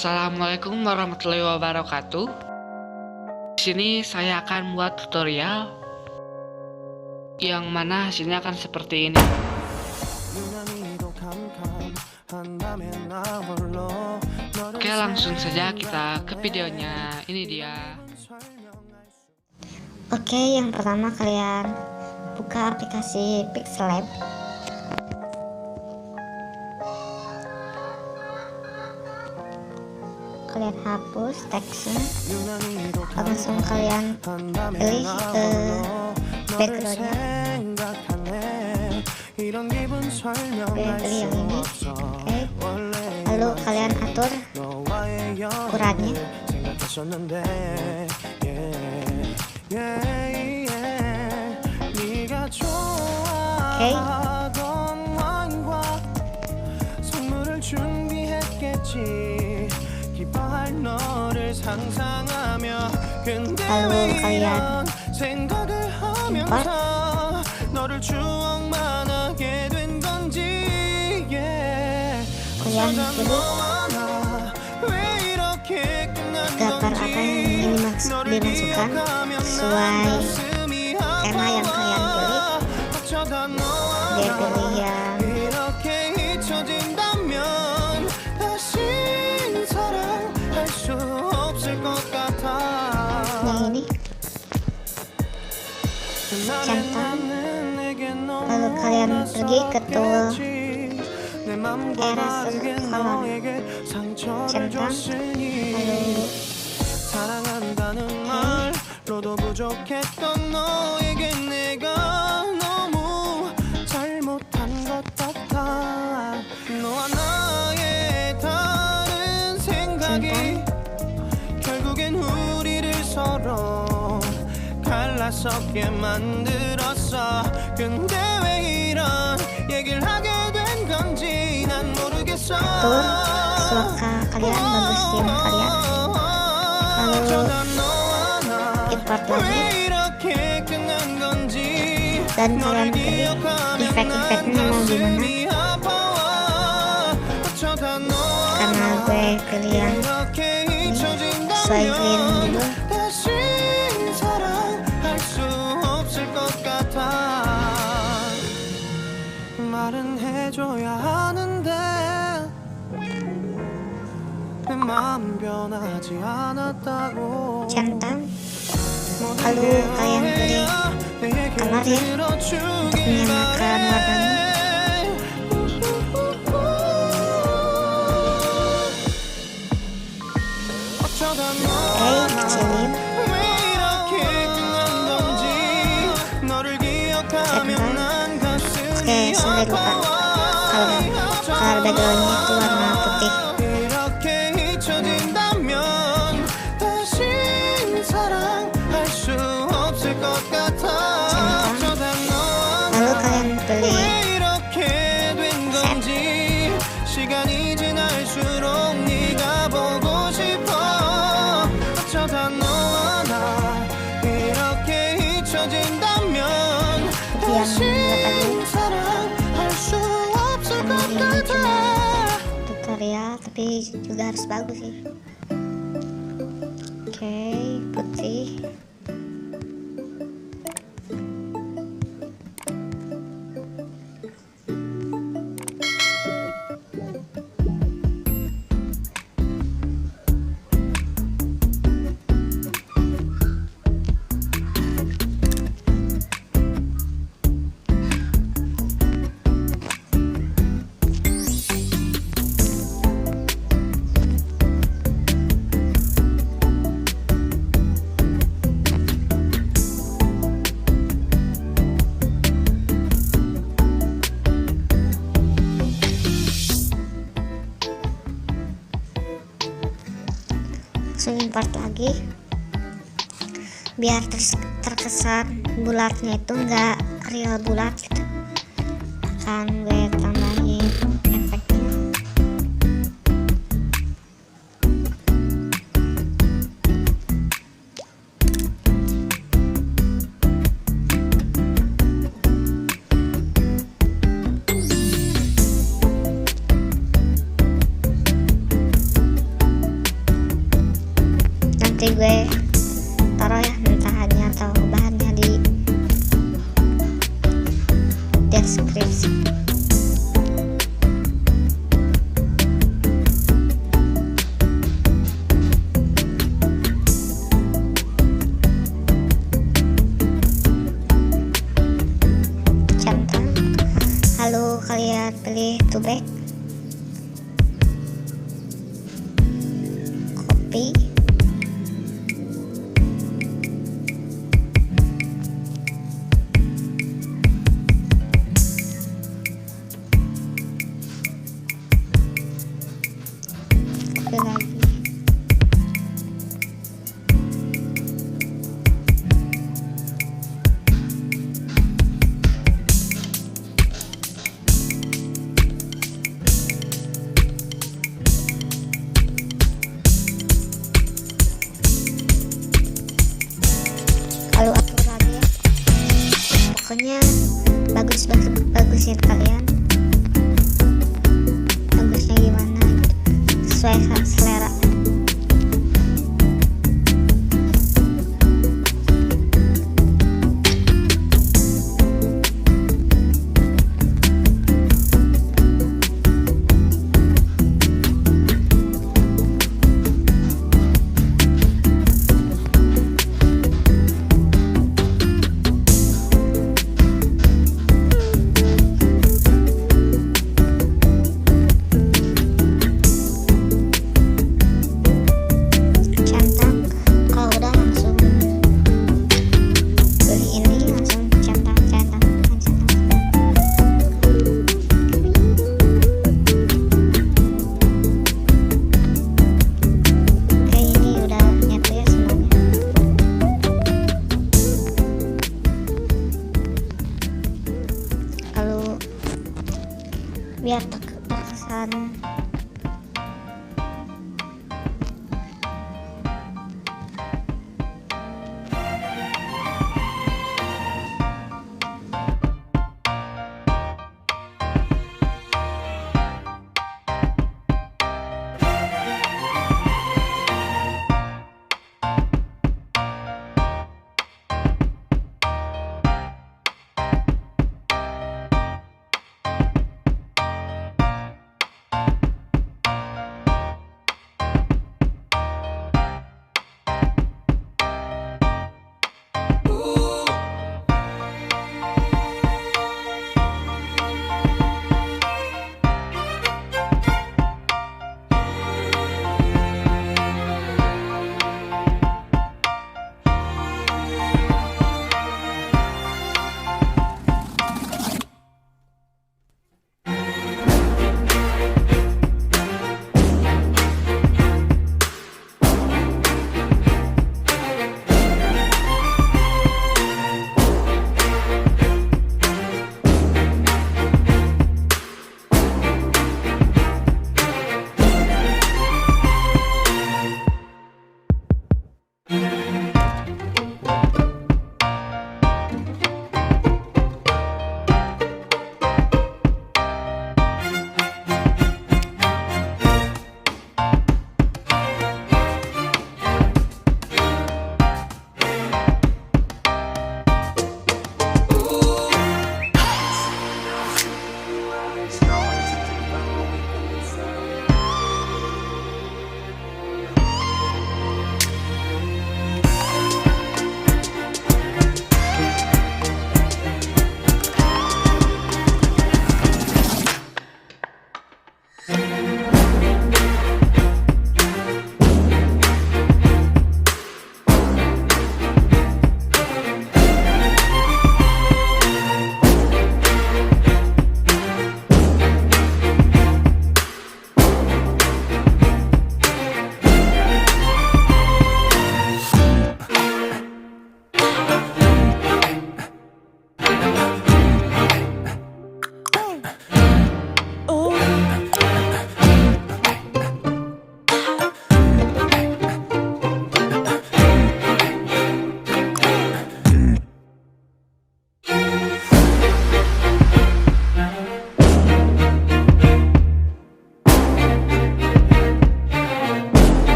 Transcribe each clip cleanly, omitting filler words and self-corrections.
Assalamualaikum warahmatullahi wabarakatuh. Di sini saya akan buat tutorial yang mana hasilnya akan seperti ini. Oke, langsung saja kita ke videonya. Ini dia. Oke, yang pertama kalian buka aplikasi picsart. Kalian hapus teksnya, langsung kalian pilih backgroundnya. Kalian pilih yang ini. Oke, lalu kalian atur ukurannya. Oke, lalu kalian import. Kalian pilih gambar apa yang dimasukkan sesuai tema yang kalian pilih. Dia pilih yang ini, centang. Lalu kalian pergi ke tool eraser color, centang. 갈라서게 만들었어. 근데 왜 이런 얘기를 하게 된 건지 난 모르겠어. Tuh, suaka kalian bagusin kalian. Lalu import lagi. Dan kalian pilih efek-efeknya mau gimana. Karena gue pilih yang ini, sesuai clean dulu. 말은 해줘야 하는데 내 마음 변하지 않았다고. Centang. Lalu kalian pilih color ya, untuk menyamakan warnanya. Oke, kecilin. Oke, sudah lupa color backgroundnya itu warna putih. Centang. Lalu kalian pilih tutorial, tapi juga harus bagus sih. Oke, putih. Langsung import lagi biar terkesan bulatnya itu enggak real bulat gitu. Akan gue tambahin efeknya. kita pilih to back, copy, copy lagi. Lalu upload lagi ya, pokoknya bagusin kalian, bagusnya gimana gitu, sesuai selera.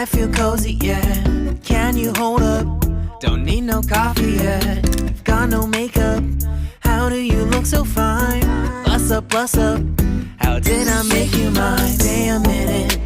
I feel cozy, yeah. Can you hold up? Don't need no coffee yet. Got no makeup. How do you look so fine? Bust up, bust up. How did I make you mine? Stay a minute.